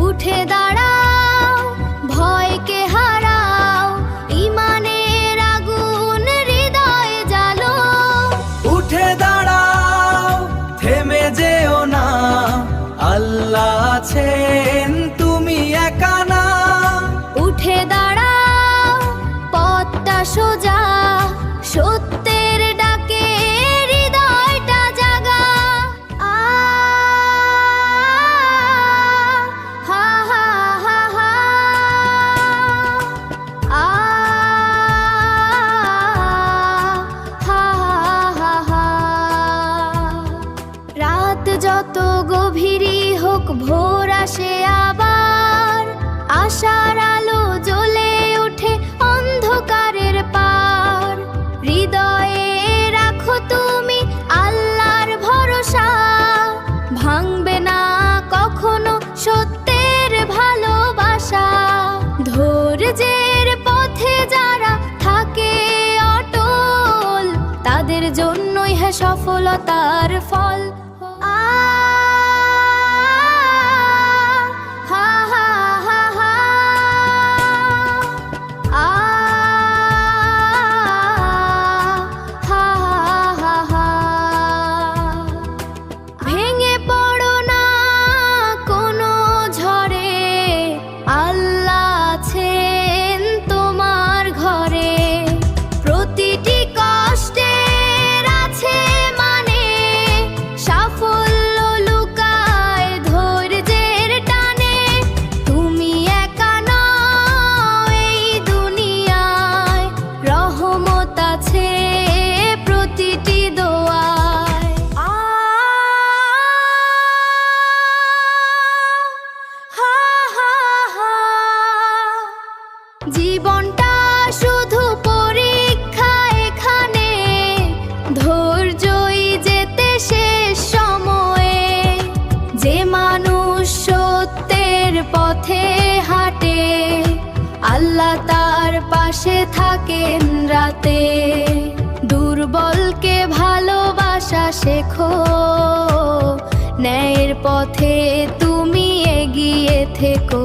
উঠে দাঁড়াও, ভয়কে হারাও, ঈমানের আগুন হৃদয়ে জ্বালো। উঠে দাঁড়াও, থেমে যেও না, আল্লাহ আছেন, তুমি একা না। উঠে দাঁড়াও, পথটা সোজা, সত্যের ডাকে হৃদয়টা জাগা। হা হা হা হা, হা হা হা। রাত যত গভীরই হোক, ভোর আসে আবার, আশার আলো জ্বলে ওঠে অন্ধকারের পার। হৃদয়ে রাখো তুমি আল্লাহর ভরসা, ভাঙবে না কখনো সত্যের ভালোবাসা। ধৈর্যের পথে যারা থাকে অটল, তাদের জন্যই হ্যাঁ সফলতার ফল। ভেঙে পড়ো না কোনো ঝড়ে, আল্লাহ আছেন তোমার ঘরে। প্রতিটি কষ্টের আছে মানে, সাফল্য লুকায় ধৈর্যের টানে। তুমি একা নও এই দুনিয়ায়, রহমত আছে প্রতিটি দোয়ায়। জীবনটা শুধু পরীক্ষা এখানে, ধৈর্যই যেতে শেষ সময়ে। যে মানুষ সত্যের পথে হাঁটে, আল্লাহ তার পাশে থাকেন রাতে। দুর্বলকে ভালোবাসা শেখো, ন্যায়ের পথে তুমি এগিয়ে থেকো।